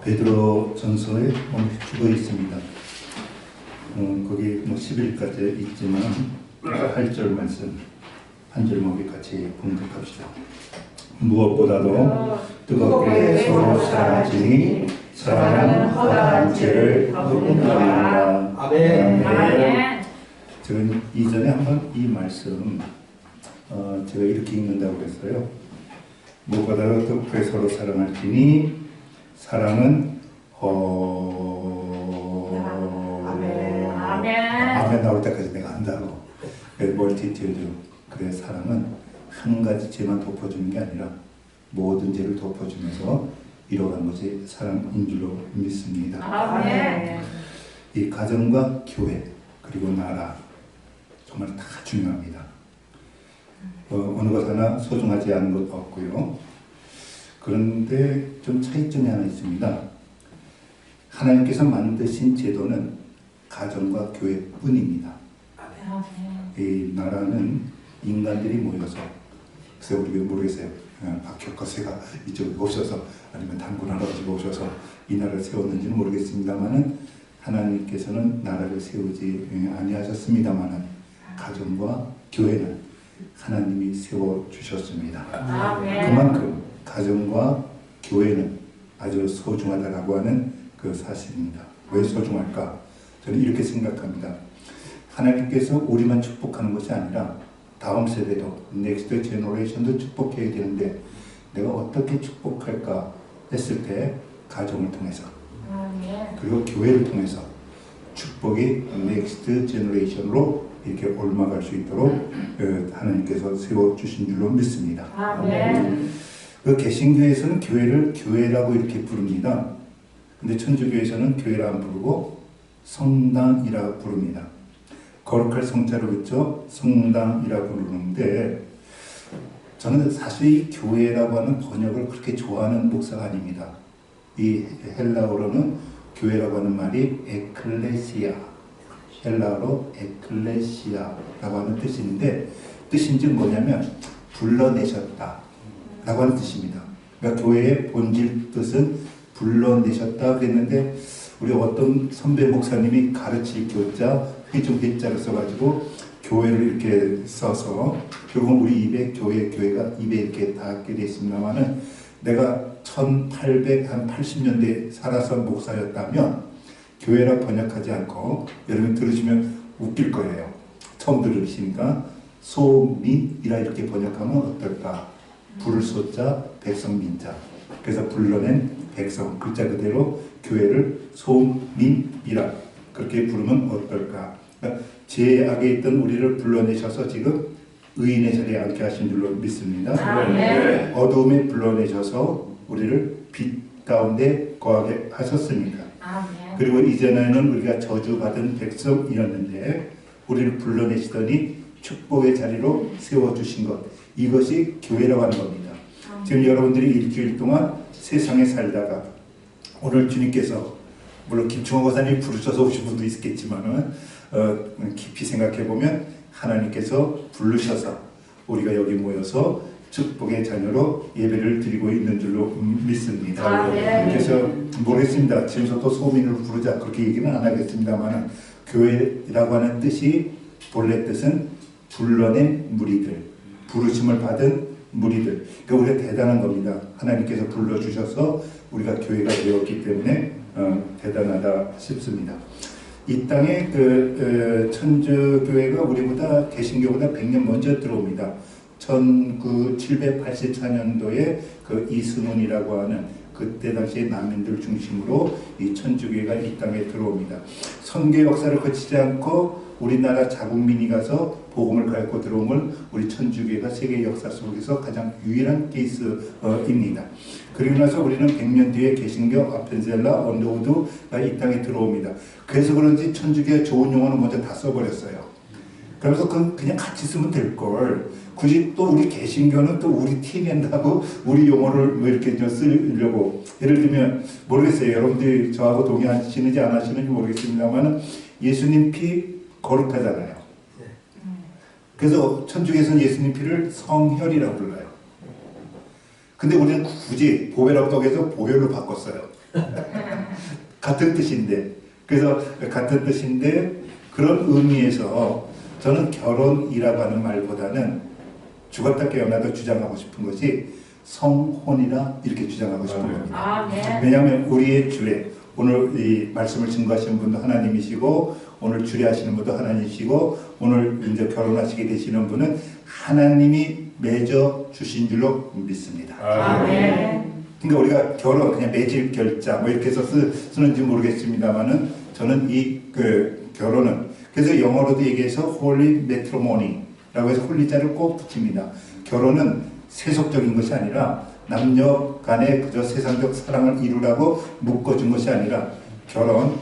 베드로전서에 죽어 있습니다. 거기 11까지 있지만 8절 말씀 한 절목에 같이 봉독합시다. 무엇보다도 뜨겁게 서로 사랑하시니 사랑은 허다한 죄를 덮는다. 아멘. 저는 이전에 한번 이 말씀 제가 이렇게 읽는다고 그랬어요. 무엇보다도 뜨겁게 서로 사랑하시니 사랑은 아멘 나올 때까지 내가 한다고. 멀티튜드. 그래 사랑은 한 가지 죄만 덮어주는 게 아니라 모든 죄를 덮어주면서 이뤄간 것이 사랑인 줄로 믿습니다. 아멘. 이 가정과 교회 그리고 나라 정말 다 중요합니다. 어느 것 하나 소중하지 않은 것 없고요. 그런데 좀 차이점이 하나 있습니다. 하나님께서 만드신 제도는 가정과 교회뿐입니다. 이 나라는 인간들이 모여서, 글쎄 우리 모르겠어요. 박혁거세가 이쪽에 오셔서 아니면 단군 할아버지가 오셔서 이 나라를 세웠는지는 모르겠습니다만은 하나님께서는 나라를 세우지 아니하셨습니다만은 가정과 교회는 하나님이 세워주셨습니다. 그만큼 가정과 교회는 아주 소중하다라고 하는 그 사실입니다. 왜 소중할까? 저는 이렇게 생각합니다. 하나님께서 우리만 축복하는 것이 아니라 다음 세대도, 넥스트 제너레이션도 축복해야 되는데 내가 어떻게 축복할까 했을 때 가정을 통해서 그리고 교회를 통해서 축복이 넥스트 제너레이션으로 이렇게 올라갈 수 있도록 하나님께서 세워주신 줄로 믿습니다. 그 개신교에서는 교회를 교회라고 이렇게 부릅니다. 근데 천주교에서는 교회라 안 부르고 성당이라 부릅니다. 거룩할 성자로 그쵸? 성당이라 부르는데 저는 사실 이 교회라고 하는 번역을 그렇게 좋아하는 목사가 아닙니다. 이 헬라어로는 교회라고 하는 말이 에클레시아, 헬라어로 에클레시아라고 하는 뜻인데 뜻인즉 뭐냐면 불러내셨다 라고 하는 뜻입니다. 그러니까 교회의 본질 뜻은 불러내셨다 그랬는데 우리 어떤 선배 목사님이 가르칠 교자 회중 회자를 써가지고 교회를 이렇게 써서 결국 우리 입에 교회가 입에 이렇게 닿게 됐습니다만은 내가 1880년대에 살아서 목사였다면 교회라 번역하지 않고 여러분 들으시면 웃길 거예요. 처음 들으시니까 소민이라 이렇게 번역하면 어떨까? 부를 소자 백성민자. 그래서 불러낸 백성 글자 그대로 교회를 소민이라 그렇게 부르면 어떨까? 그러니까 죄악에 있던 우리를 불러내셔서 지금 의인의 자리에 앉게 하신 줄로 믿습니다. 네. 어두움에 불러내셔서 우리를 빛 가운데 거하게 하셨습니다. 그리고 이전에는 우리가 저주받은 백성이었는데 우리를 불러내시더니 축복의 자리로 세워주신 것, 이것이 교회라고 하는 겁니다. 지금 여러분들이 일주일 동안 세상에 살다가 오늘 주님께서 물론 김충호 권사님이 부르셔서 오신 분도 있겠지만은 깊이 생각해 보면 하나님께서 부르셔서 우리가 여기 모여서 축복의 자녀로 예배를 드리고 있는 줄로 믿습니다. 그래서 모르겠습니다. 지금서 또 소민으로 부르자 그렇게 얘기는 안 하겠습니다만 교회라고 하는 뜻이 본래 뜻은 불러낸 무리들, 부르심을 받은 무리들. 그러니까 우리가 대단한 겁니다. 하나님께서 불러주셔서 우리가 교회가 되었기 때문에 대단하다 싶습니다. 이 땅에 천주교회가 우리보다 개신교보다 100년 먼저 들어옵니다. 1784년도에 그 이승훈이라고 하는 그때 당시에 난민들 중심으로 이 천주교회가 이 땅에 들어옵니다. 선교 역사를 거치지 않고 우리나라 자국민이 가서 복음을 갖고 들어온 건 우리 천주교가 세계 역사 속에서 가장 유일한 케이스입니다. 그리고 나서 우리는 100년 뒤에 개신교, 아펜셀라, 언더우드가 이 땅에 들어옵니다. 그래서 그런지 천주교의 좋은 용어는 먼저 다 써버렸어요. 그래서 그냥 같이 쓰면 될 걸. 굳이 또 우리 개신교는 또 우리 티 낸다고 우리 용어를 뭐 이렇게 좀 쓰려고. 예를 들면 모르겠어요. 여러분들이 저하고 동의하시는지 안 하시는지 모르겠습니다만 예수님 피 거룩하잖아요. 그래서 천주교에서는 예수님 피를 성혈이라고 불러요. 근데 우리는 굳이 보배라고 해서 보혈로 바꿨어요. 같은 뜻인데. 그래서 같은 뜻인데 그런 의미에서 저는 결혼이라고 하는 말보다는 죽었다 깨어나도 주장하고 싶은 것이 성혼이라 이렇게 주장하고 싶은 겁니다. 왜냐하면 우리의 주례, 오늘 이 말씀을 증거하시는 분도 하나님이시고 오늘 주례하시는 분도 하나님이시고 오늘 이제 결혼하시게 되시는 분은 하나님이 맺어 주신 줄로 믿습니다. 그러니까 우리가 결혼 그냥 매질 결자 뭐 이렇게 해서 쓰는지 모르겠습니다만은 저는 이 결혼은 그래서 영어로도 얘기해서 홀리 매트리모니라고 해서 홀리자를 꼭 붙입니다. 결혼은 세속적인 것이 아니라 남녀 간에 그저 세상적 사랑을 이루라고 묶어준 것이 아니라 결혼,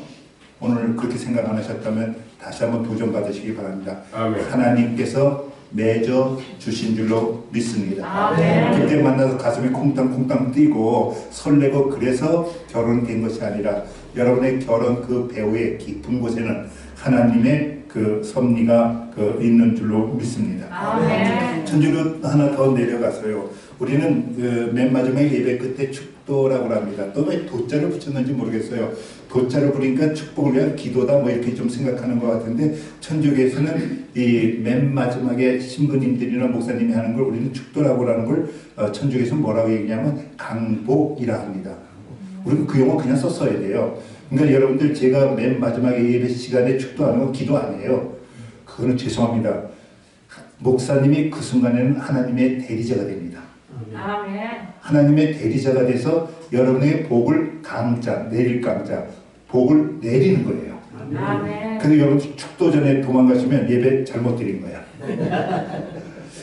오늘 그렇게 생각 안 하셨다면 다시 한번 도전받으시기 바랍니다. 아멘. 하나님께서 맺어 주신 줄로 믿습니다. 아멘. 그때 만나서 가슴이 콩땅콩땅 뛰고 설레고 그래서 결혼된 것이 아니라 여러분의 결혼 그 배후의 깊은 곳에는 하나님의 그 섭리가 있는 줄로 믿습니다. 아멘. 천주교 하나 더 내려가서요. 우리는 맨 마지막 예배 끝에 축도라고 합니다. 또 왜 도자를 붙였는지 모르겠어요. 도자를 부리니까 축복을 위한 기도다 뭐 이렇게 좀 생각하는 것 같은데 천주교에서는 이 맨 마지막에 신부님들이나 목사님이 하는 걸 우리는 축도라고 하는 걸 천주교에서는 뭐라고 얘기하면 강복이라 합니다. 우리는 그 용어 그냥 썼어야 돼요. 그러니까 여러분들 제가 맨 마지막에 예배 시간에 축도하는 건 기도 아니에요. 그거는 죄송합니다. 목사님이 그 순간에는 하나님의 대리자가 됩니다. 아멘. 하나님의 대리자가 돼서 여러분의 복을 강자, 내릴 강자, 복을 내리는 거예요. 아멘. 근데 여러분 축도 전에 도망가시면 예배 잘못 드린 거야.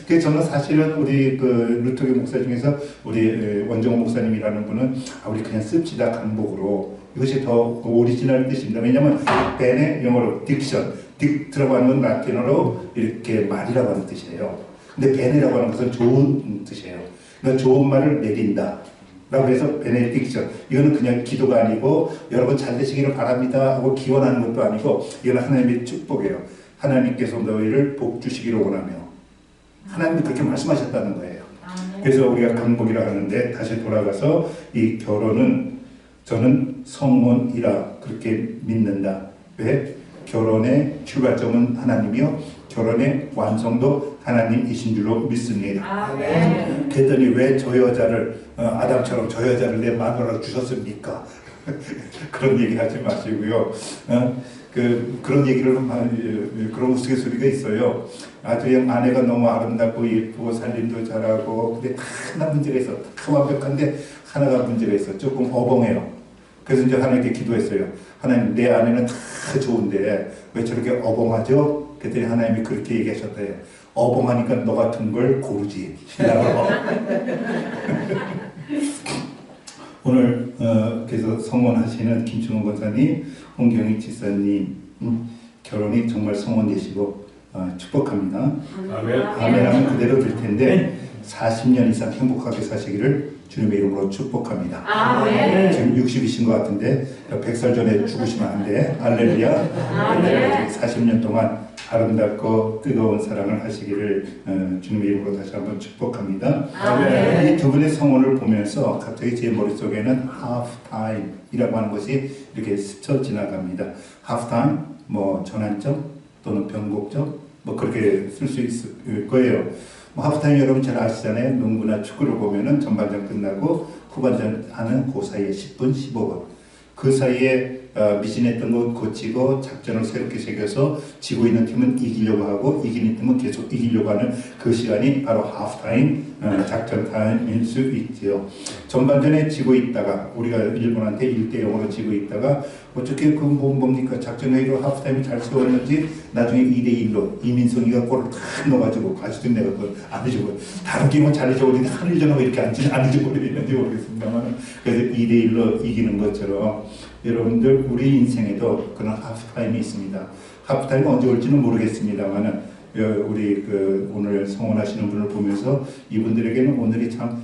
그래서 저는 사실은 우리 그 루터교 목사 중에서 우리 원정호 목사님이라는 분은 우리 그냥 씁시다 강복으로 이것이 더 오리지널 뜻입니다. 왜냐하면 벤의 영어로 딕션, 딕트라고 하는 건 라틴어로 이렇게 말이라고 하는 뜻이에요. 근데 벤이라고 하는 것은 좋은 뜻이에요. 그러니까 좋은 말을 내린다 라고 해서 베네딕션, 이거는 그냥 기도가 아니고 여러분 잘 되시기를 바랍니다 하고 기원하는 것도 아니고 이건 하나님의 축복이에요. 하나님께서 너희를 복 주시기를 원하며 하나님이 그렇게 말씀하셨다는 거예요. 그래서 우리가 강복이라 하는데 다시 돌아가서 이 결혼은 저는 성혼이라 그렇게 믿는다. 왜? 결혼의 출발점은 하나님이요 결혼의 완성도 하나님이신 줄로 믿습니다. 그랬더니 왜 저 여자를 아담처럼 저 여자를 내 마누라로 주셨습니까? 그런 얘기 하지 마시고요. 그런 얘기를 그런 우스갯소리가 있어요. 아주 아내가 너무 아름답고 예쁘고 살림도 잘하고 근데 하나 문제가 있어. 다 완벽한데 하나가 문제가 있어. 조금 어벙해요. 그래서 이제 하나님께 기도했어요. 하나님 내 아내는 다 좋은데 왜 저렇게 어벙하죠? 그랬더니 하나님이 그렇게 얘기하셨대요. 어벙하니까 너 같은 걸 고르지. 오늘 그래서 성원하시는 김충원 권사님, 홍경희 지사님 결혼이 정말 성원되시고 축복합니다. 아멘. 아멘하면 그대로 될 텐데 40년 이상 행복하게 사시기를 주님의 이름으로 축복합니다. 아멘. 지금 60이신 것 같은데 100살 전에 죽으시면 안 돼. 할렐루야. 40년 동안 아름답고 뜨거운 사랑을 하시기를 주님의 이름으로 다시 한번 축복합니다. 이 두 분의 성원을 보면서 갑자기 제 머릿속에는 하프타임이라고 하는 것이 이렇게 스쳐 지나갑니다. 하프타임, 뭐 전환점 또는 변곡점 뭐 그렇게 쓸 수 있을 거예요. 하프타임 여러분 잘 아시잖아요. 농구나 축구를 보면은 전반전 끝나고 후반전 하는 그 사이에 10분, 15분 그 사이에 미진했던 거 고치고 작전을 새롭게 새겨서 지고 있는 팀은 이기려고 하고 이기는 팀은 계속 이기려고 하는 그 시간이 바로 하프타임 작전 타임일 수 있지요. 전반전에 지고 있다가 우리가 일본한테 1대0으로 지고 있다가 어떻게 그 뭡니까 작전회의로 하프타임을 잘 세웠는지 나중에 2대1로 이민성이가 골을 탁 넣어가지고 가수도 내가 그걸 안 잊어버려. 다른 게임은 잘 잊어버리는데 한일전하고 이렇게 안 잊어버리는지 모르겠습니다만 그래서 2대1로 이기는 것처럼 여러분들 우리 인생에도 그런 하프타임이 있습니다. 하프타임이 언제 올지는 모르겠습니다만 우리 오늘 성원하시는 분을 보면서 이분들에게는 오늘이 참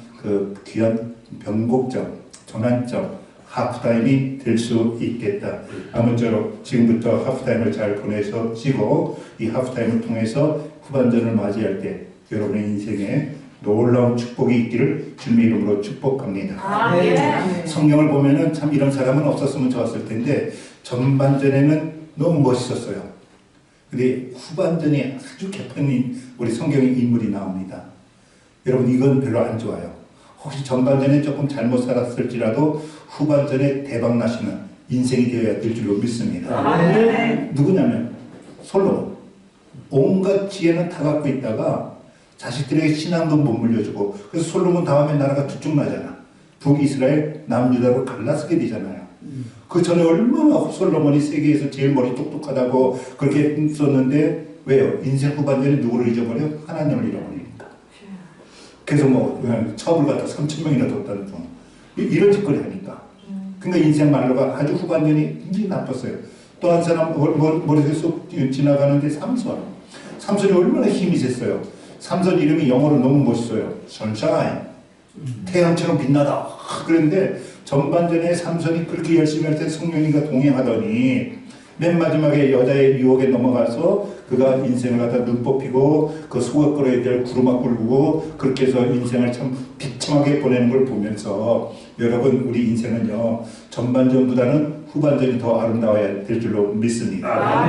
귀한 변곡점, 전환점, 하프타임이 될 수 있겠다. 아무쪼록 지금부터 하프타임을 잘 보내시고 이 하프타임을 통해서 후반전을 맞이할 때 여러분의 인생에 놀라운 축복이 있기를 주님의 이름으로 축복합니다. 성경을 보면은 참 이런 사람은 없었으면 좋았을 텐데 전반전에는 너무 멋있었어요. 근데 후반전에 아주 개판인 우리 성경의 인물이 나옵니다. 여러분 이건 별로 안 좋아요. 혹시 전반전에 조금 잘못 살았을지라도 후반전에 대박 나시는 인생이 되어야 될 줄로 믿습니다. 누구냐면 솔로몬. 온갖 지혜는 다 갖고 있다가 자식들에게 신앙도 못 물려주고 그래서 솔로몬 다음에 나라가 두 쪽 나잖아. 북이스라엘, 남유다로 갈라서게 되잖아요. 그 전에 얼마나 솔로몬이 세계에서 제일 머리 똑똑하다고 그렇게 썼는데 왜요? 인생 후반전에 누구를 잊어버려? 하나님을 잃어버리니까. 그래서 첩을 갖다 3,000명이나 뒀다는 중 이런 짓거리 하니까. 그러니까 인생 말로가 아주 후반전이 굉장히 나빴어요. 또 한 사람 머릿속에 쏙 지나가는데 삼손이 얼마나 힘이 셌어요. 삼손 이름이 영어로 너무 멋있어요. 선샤인. 태양처럼 빛나다. 그런데 전반전에 삼손이 그렇게 열심히 할 때 성령이가 동행하더니 맨 마지막에 여자의 유혹에 넘어가서 그가 인생을 갖다 눈 뽑히고 그 속아 끓어야 될 구루마 끓고 그렇게 해서 인생을 참 비참하게 보내는 걸 보면서 여러분 우리 인생은요 전반전보다는 후반전이 더 아름다워야 될 줄로 믿습니다.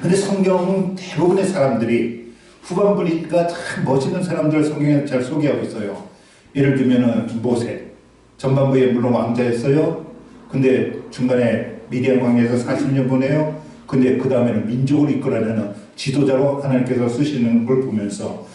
근데 성경 대부분의 사람들이 후반부니까 참 멋있는 사람들을 성경에 잘 소개하고 있어요. 예를 들면은 모세 전반부에 물론 왕자였어요. 근데 중간에 미디안 광야에서 40년 보내요. 근데 그 다음에는 민족을 이끌어내는 지도자로 하나님께서 쓰시는 걸 보면서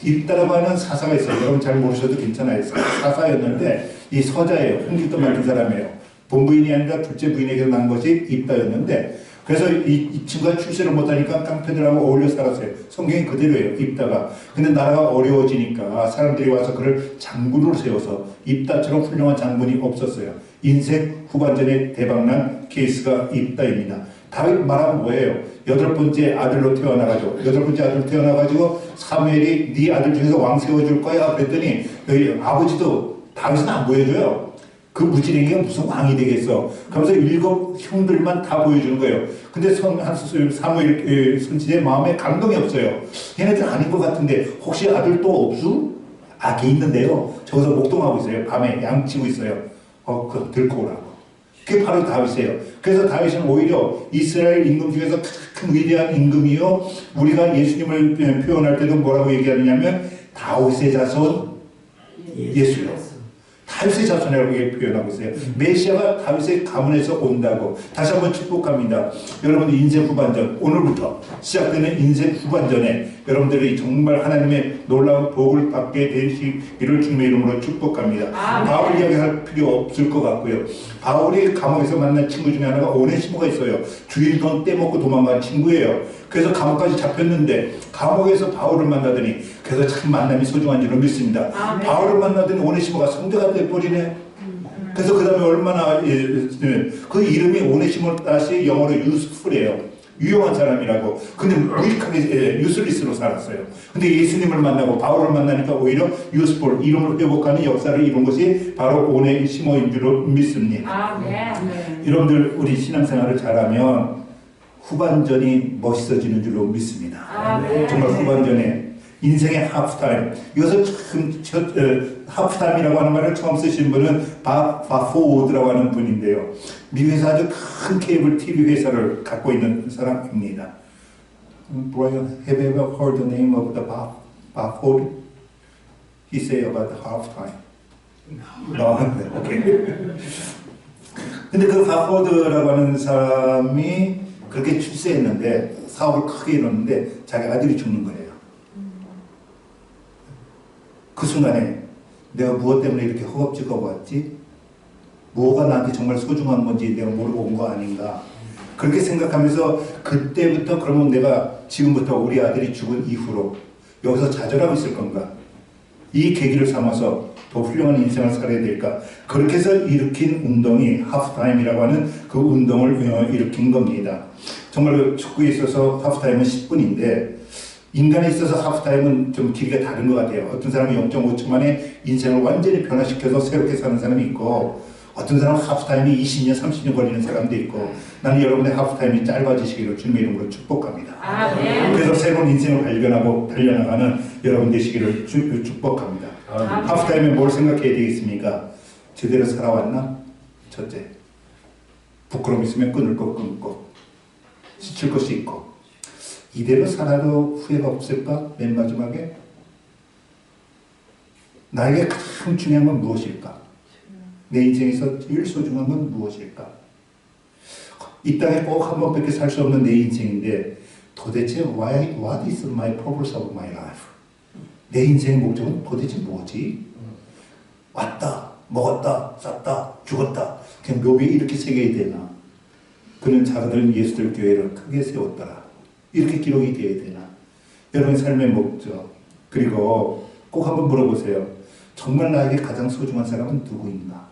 입다라고 사사가 있어요. 여러분 잘 모르셔도 괜찮아요. 사사였는데 이 서자예요. 홍길도 맡은 사람이에요. 본부인이 아니라 둘째 부인에게 난 것이 입다였는데 그래서 이 친구가 출세를 못하니까 깡패들하고 어울려 살았어요. 성경이 그대로예요. 입다가. 근데 나라가 어려워지니까 사람들이 와서 그를 장군으로 세워서 입다처럼 훌륭한 장군이 없었어요. 인생 후반전에 대박난 케이스가 입다입니다. 다윗 말하면 뭐예요? 8번째 아들로 태어나가지고 8번째 아들로 태어나가지고 사무엘이 네 아들 중에서 왕 세워줄 거야 그랬더니 너희 아버지도 다윗은 안 보여줘요. 그 무지랭이가 무슨 왕이 되겠어. 그러면서 7 형들만 다 보여주는 거예요. 근데 사무엘 선지자의 마음에 감동이 없어요. 얘네들 아닌 것 같은데 혹시 아들 또 없수? 걔 있는데요. 저기서 목동하고 있어요. 밤에 양치고 있어요. 그거 들고 오라고. 그게 바로 다윗이에요. 그래서 다윗은 오히려 이스라엘 임금 중에서 큰 위대한 임금이요. 우리가 예수님을 표현할 때도 뭐라고 얘기하느냐면 다윗의 자손 예수요. 다윗의 자손이라고 표현하고 있어요. 메시아가 다윗의 가문에서 온다고 다시 한번 축복합니다. 여러분 인생 후반전 오늘부터 시작되는 인생 후반전에 여러분들이 정말 하나님의 놀라운 복을 받게 되시기를 주님의 이름으로 축복합니다. 바울 이야기할 필요 없을 것 같고요. 바울이 감옥에서 만난 친구 중에 하나가 오네시모가 있어요. 주일 돈 떼먹고 도망간 친구예요. 그래서 감옥까지 잡혔는데 감옥에서 바울을 만나더니 그래서 참 만남이 소중한 줄로 믿습니다. 바울을 만나더니 오네시모가 성대가 돼버리네. 그래서 그 다음에 얼마나 그 이름이 오네시모 다시 영어로 유스풀이에요. 유용한 사람이라고. 근데 무익하게 유슬리스로 살았어요. 근데 예수님을 만나고 바울을 만나니까 오히려 유스풀 이름을 회복하는 역사를 이룬 것이 바로 오네시모인 줄로 믿습니다. 여러분들 우리 신앙생활을 잘하면 후반전이 멋있어지는 줄로 믿습니다. 정말 후반전에 인생의 하프타임. 이것을 참 하프타임이라고 하는 말을 처음 쓰신 분은 바포워드라고 하는 분인데요. 미국에서 아주 큰 케이블 TV 회사를 갖고 있는 사람입니다. Brian, have you ever heard the name of the Bob Ford? He say about the halftime. No, okay. 근데 그 하버드라고 하는 사람이 그렇게 출세했는데 사업을 크게 이뤘는데 자기 아들이 죽는 거예요. 그 순간에 내가 무엇 때문에 이렇게 허겁지겁 왔지? 뭐가 나한테 정말 소중한 건지 내가 모르고 온 거 아닌가? 그렇게 생각하면서 그때부터 그러면 내가 지금부터 우리 아들이 죽은 이후로 여기서 좌절하고 있을 건가? 이 계기를 삼아서 더 훌륭한 인생을 살아야 될까? 그렇게 해서 일으킨 운동이 하프타임이라고 하는 그 운동을 일으킨 겁니다. 정말 그 축구에 있어서 하프타임은 10분인데 인간에 있어서 하프타임은 좀 길이가 다른 것 같아요. 어떤 사람은 0.5초 만에 인생을 완전히 변화시켜서 새롭게 사는 사람이 있고 어떤 사람은 하프타임이 20년, 30년 걸리는 사람도 있고 나는 여러분의 하프타임이 짧아지시기를 주님의 이름으로 축복합니다. 그래서 새로운 인생을 발견하고 달려나가는 여러분 되시기를 축복합니다. 하프타임에 뭘 생각해야 되겠습니까? 제대로 살아왔나? 첫째, 부끄러움 있으면 끊을 거 끊고 지칠 것이 있고 이대로 살아도 후회가 없을까? 맨 마지막에 나에게 가장 중요한 건 무엇일까? 내 인생에서 제일 소중한 건 무엇일까? 이 땅에 꼭 한 번밖에 살 수 없는 내 인생인데 도대체 what is my purpose of my life? 내 인생의 목적은 도대체 뭐지? 왔다, 먹었다, 쌌다, 죽었다. 그냥 묘비에 이렇게 새겨야 되나? 그는 작은 예수들 교회를 크게 세웠더라. 이렇게 기록이 되어야 되나? 여러분 삶의 목적 그리고 꼭 한번 물어보세요. 정말 나에게 가장 소중한 사람은 누구인가?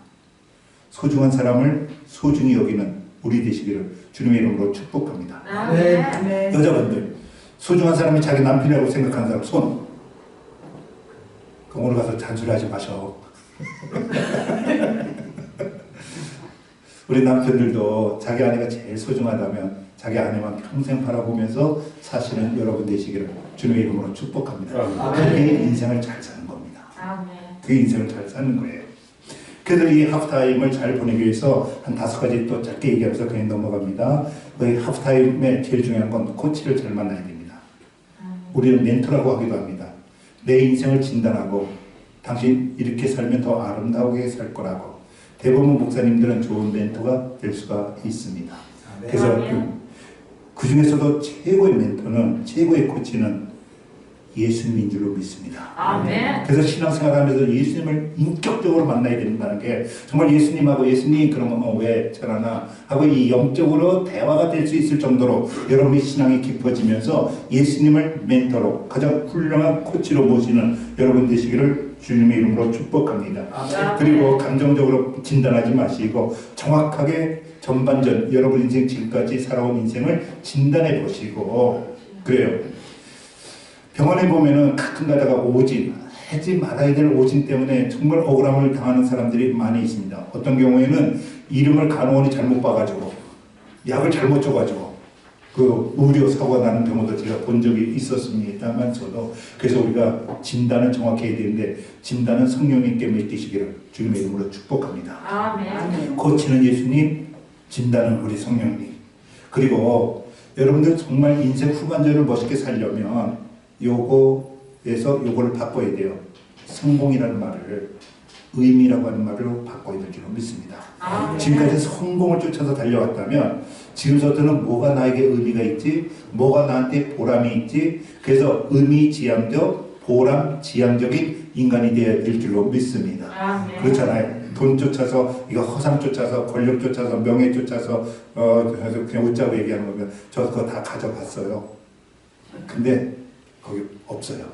소중한 사람을 소중히 여기는 우리 되시기를 주님의 이름으로 축복합니다. 네. 여자분들 소중한 사람이 자기 남편이라고 생각하는 사람 손. 그럼 오늘 가서 잔소리하지 마셔. 우리 남편들도 자기 아내가 제일 소중하다면 자기 아내만 평생 바라보면서 사시는 여러분 되시기를 주님의 이름으로 축복합니다. 그게 인생을 잘 사는 겁니다. 그 인생을 잘 사는 거예요. 그래서 이 하프타임을 잘 보내기 위해서 한 5가지 또 짧게 얘기하면서 그냥 넘어갑니다. 이 하프타임의 제일 중요한 건 코치를 잘 만나야 됩니다. 우리는 멘토라고 하기도 합니다. 내 인생을 진단하고 당신 이렇게 살면 더 아름다우게 살 거라고. 대부분 목사님들은 좋은 멘토가 될 수가 있습니다. 그래서 그 중에서도 최고의 멘토는 최고의 코치는 예수님인 줄로 믿습니다. 아멘. 그래서 신앙생활하면서 예수님을 인격적으로 만나야 된다는 게 정말 예수님하고 예수님 그러면 왜 저러나 하고 이 영적으로 대화가 될 수 있을 정도로 여러분의 신앙이 깊어지면서 예수님을 멘토로 가장 훌륭한 코치로 모시는 여러분 되시기를 주님의 이름으로 축복합니다. 아멘. 그리고 감정적으로 진단하지 마시고 정확하게 전반전 여러분 인생 지금까지 살아온 인생을 진단해 보시고 그래요. 병원에 보면은 가끔 가다가 오진, 하지 말아야 될 오진 때문에 정말 억울함을 당하는 사람들이 많이 있습니다. 어떤 경우에는 이름을 간호원이 잘못 봐가지고 약을 잘못 줘가지고 그 의료 사고가 나는 경우도 제가 본 적이 있었습니다만 저도 그래서 우리가 진단을 정확히 해야 되는데 진단은 성령님께 맡기시기를 주님의 이름으로 축복합니다. 아멘. 코치는 예수님, 진단은 우리 성령님. 그리고 여러분들 정말 인생 후반전을 멋있게 살려면 요거에서 요거를 바꿔야 돼요. 성공이라는 말을 의미라고 하는 말로 바꿔야 될 줄로 믿습니다. 지금까지 성공을 쫓아서 달려왔다면 지금부터는 뭐가 나에게 의미가 있지? 뭐가 나한테 보람이 있지? 그래서 의미지향적, 보람지향적인 인간이 되어야 될 줄로 믿습니다. 그렇잖아요. 돈 쫓아서, 이거 허상 쫓아서, 권력 쫓아서, 명예 쫓아서 그냥 웃자고 얘기하는 거면 저 그거 다 가져갔어요. 근데 거기 없어요.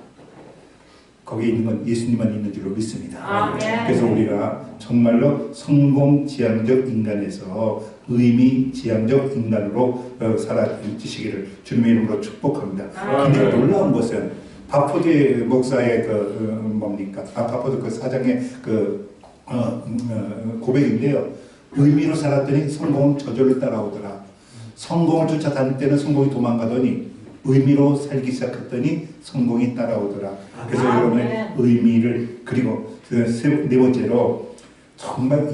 거기 있는 건 예수님만 있는 줄로 믿습니다. 그래서 우리가 정말로 성공지향적 인간에서 의미지향적 인간으로 살아주시기를 주님의 이름으로 축복합니다. 근데 놀라운 것은 바포드 목사의 바포드 그 사장의 고백인데요. 의미로 살았더니 성공은 저절로 따라오더라. 성공을 쫓아다닐 때는 성공이 도망가더니 의미로 살기 시작했더니 성공이 따라오더라. 그래서 여러분의 의미를 그리고 네 번째로 정말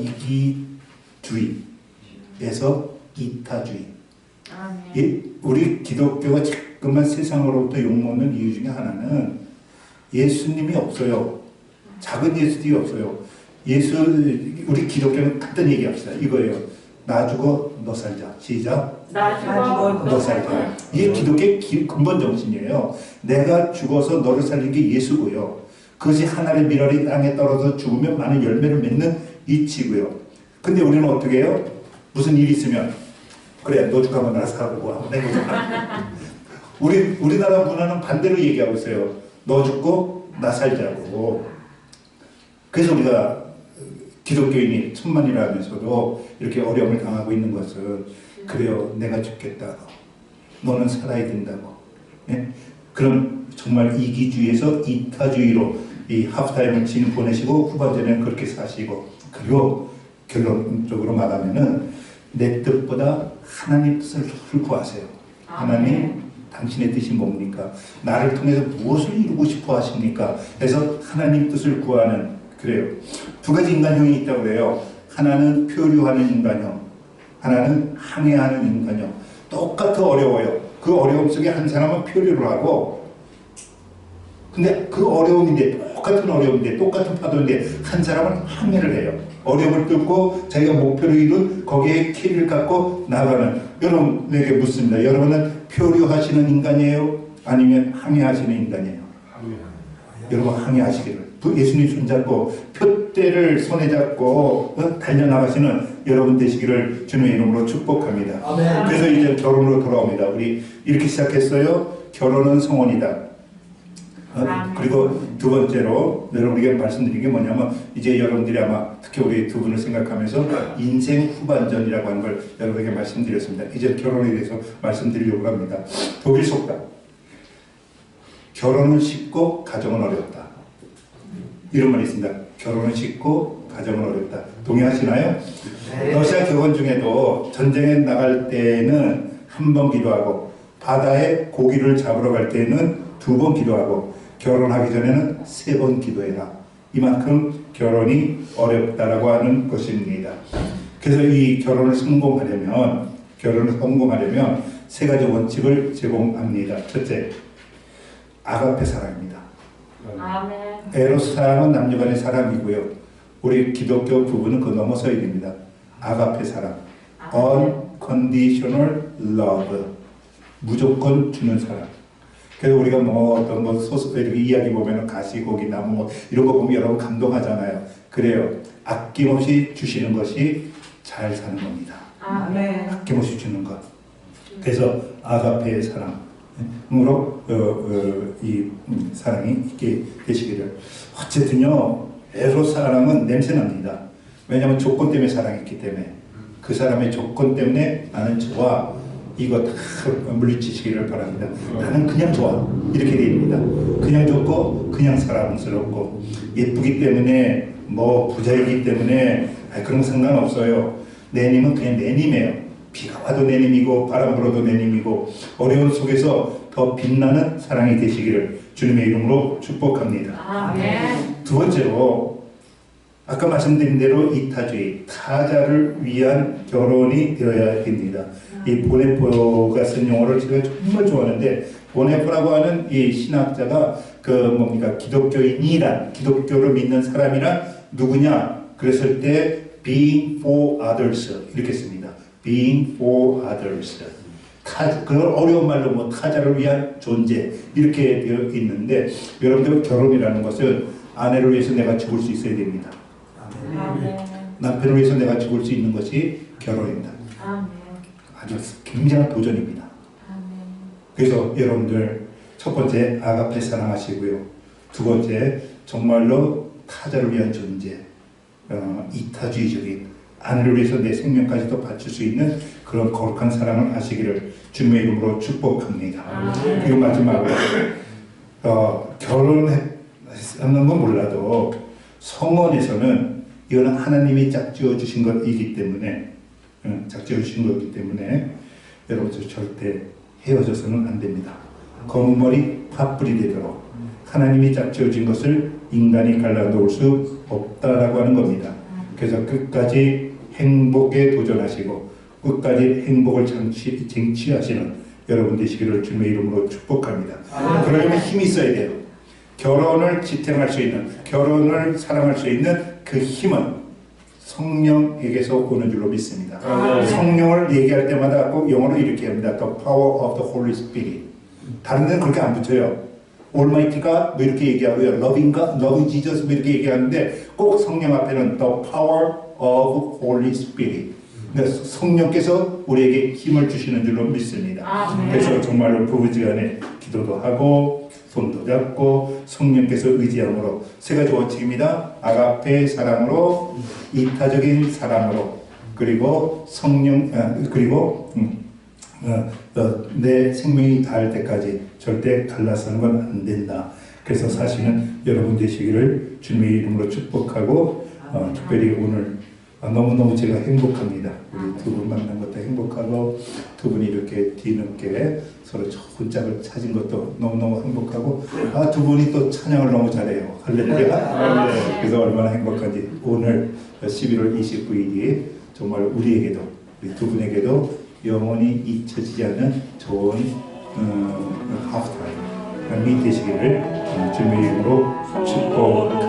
이기주의에서 이타주의. 우리 기독교가 자꾸만 세상으로부터 욕먹는 이유 중에 하나는 예수님이 없어요. 작은 예수님이 없어요. 우리 기독교는 간단히 얘기합시다. 이거예요. 나 죽어 너 살자. 시작. 나 죽어 너 살자. 이게 기독교의 근본 정신이에요. 내가 죽어서 너를 살린 게 예수고요. 그것이 하나의 밀알이 땅에 떨어져 죽으면 많은 열매를 맺는 이치고요. 근데 우리는 어떻게 해요? 무슨 일이 있으면 그래 너 죽으면 나 살고 한번 해보자. 우리나라 문화는 반대로 얘기하고 있어요. 너 죽고 나 살자고. 그래서 우리가 기독교인이 천만이라 하면서도 이렇게 어려움을 당하고 있는 것은 그래요. 내가 죽겠다. 너는 살아야 된다고. 예? 그럼 정말 이기주의에서 이타주의로 이 하프타임을 보내시고 후반전에는 그렇게 사시고 그리고 결론적으로 말하면은 내 뜻보다 하나님 뜻을 구하세요. 하나님 당신의 뜻이 뭡니까? 나를 통해서 무엇을 이루고 싶어 하십니까? 그래서 하나님 뜻을 구하는 그래요. 두 가지 인간형이 있다고 그래요. 하나는 표류하는 인간형, 하나는 항해하는 인간형. 똑같아 어려워요. 그 어려움 속에 한 사람은 표류를 하고 근데 그 어려움인데 똑같은 어려움인데 똑같은 파도인데 한 사람은 항해를 해요. 어려움을 뚫고 자기가 목표를 이룬 거기에 키를 갖고 나가는 여러분에게 묻습니다. 여러분은 표류하시는 인간이에요? 아니면 항해하시는 인간이에요? 여러분 항해하시기를 예수님 손잡고 표대를 손에 잡고 달려나가시는 여러분 되시기를 주님의 이름으로 축복합니다. 아멘. 그래서 이제 결혼으로 돌아옵니다. 우리 이렇게 시작했어요. 결혼은 성혼이다. 그리고 두 번째로 여러분에게 말씀드린 게 뭐냐면 이제 여러분들이 아마 특히 우리 두 분을 생각하면서 인생 후반전이라고 하는 걸 여러분에게 말씀드렸습니다. 이제 결혼에 대해서 말씀드리려고 합니다. 독일 속담 결혼은 쉽고 가정은 어렵다. 이런 말이 있습니다. 결혼은 쉽고 가정은 어렵다. 동의하시나요? 네. 러시아 교원 중에도 전쟁에 나갈 때는 한 번 기도하고 바다에 고기를 잡으러 갈 때는 2번 기도하고 결혼하기 전에는 3번 기도해라. 이만큼 결혼이 어렵다라고 하는 것입니다. 그래서 이 결혼을 성공하려면 세 가지 원칙을 제공합니다. 첫째, 아가페 사랑입니다. 아멘. 에로스 사랑은 남녀간의 사랑이고요. 우리 기독교 부부는 그 넘어서야 됩니다. 아가페 사랑, unconditional love, 무조건 주는 사랑. 그래서 우리가 어떤 소설 이렇게 이야기 보면은 가시고기 나무 이런 거 보면 여러분 감동하잖아요. 그래요. 아낌없이 주시는 것이 잘 사는 겁니다. 아멘. 아낌없이 주는 것. 그래서 아가페의 사랑으로 이 사랑이 있게 되시기를. 어쨌든요, 에로스 사랑은 냄새납니다. 왜냐하면 조건 때문에 사랑했기 때문에 그 사람의 조건 때문에 나는 좋아. 이거 다 물리치시기를 바랍니다. 나는 그냥 좋아. 이렇게 됩니다. 그냥 좋고 그냥 사랑스럽고 예쁘기 때문에 부자이기 때문에 그런 거 상관없어요. 내 님은 그냥 내 님이에요. 비가 와도 내 님이고 바람 불어도 내 님이고 어려운 속에서 더 빛나는 사랑이 되시기를 주님의 이름으로 축복합니다. 아멘. 두 번째로 아까 말씀드린 대로 이타주의, 타자를 위한 결혼이 되어야 됩니다. 이 보네포가 쓴 용어를 제가 정말 좋아하는데 보네포라고 하는 이 신학자가 기독교를 믿는 사람이란 누구냐? 그랬을 때 being for others 이렇게 씁니다. being for others. 그걸 어려운 말로 타자를 위한 존재 이렇게 되어 있는데 여러분들 결혼이라는 것은 아내를 위해서 내가 죽을 수 있어야 됩니다. 아멘. 남편을 위해서 내가 죽을 수 있는 것이 결혼입니다. 아멘. 아주 굉장한 도전입니다. 아멘. 그래서 여러분들 첫 번째 아가페 사랑하시고요. 두 번째 정말로 타자를 위한 존재, 이타주의적인 아내를 위해서 내 생명까지도 바칠 수 있는 그런 거룩한 사랑을 하시기를 주님의 이름으로 축복합니다. 그리고 마지막으로 결혼하는 건 몰라도 성원에서는 이거는 하나님이 짝지어 주신 것이기 때문에 여러분 절대 헤어져서는 안 됩니다. 검은 머리 팥불이 되도록 하나님이 짝지어진 것을 인간이 갈라놓을 수 없다라고 하는 겁니다. 그래서 끝까지 행복에 도전하시고 끝까지 행복을 쟁취하시는 여러분 되시기를 주님의 이름으로 축복합니다. 그러려면 힘이 있어야 돼요. 결혼을 지탱할 수 있는, 결혼을 사랑할 수 있는 그 힘은 성령에게서 오는 줄로 믿습니다. 아멘. 성령을 얘기할 때마다 꼭 영어로 이렇게 합니다. The power of the Holy Spirit. 다른 데는 그렇게 안 붙여요. Almighty가 뭐 이렇게 얘기하고요. Loving가, Love Jesus 뭐 이렇게 얘기하는데 꼭 성령 앞에는 The power of Holy Spirit. 그러니까 성령께서 우리에게 힘을 주시는 줄로 믿습니다. 아멘. 그래서 정말로 부부지간에 기도도 하고 손도 잡고 성령께서 의지함으로 세 가지 원칙입니다. 아가페 사랑으로, 이타적인 사랑으로, 그리고 성령 그리고 내 생명이 닿을 때까지 절대 갈라서는 건 안 된다. 그래서 사실은 여러분 되시기를 주님의 이름으로 축복하고 특별히 오늘 너무너무 제가 행복합니다. 우리 두 분 만난 것도 행복하고 두 분이 이렇게 뒤늦게 서로 좋은 짝을 찾은 것도 너무너무 행복하고 두 분이 또 찬양을 너무 잘해요. 할렐루야. 그래서 얼마나 행복한지 오늘 11월 29일이 정말 우리에게도 우리 두 분에게도 영원히 잊혀지지 않는 좋은 하프타임이 되시기를 주님의 이름으로 축복합니다.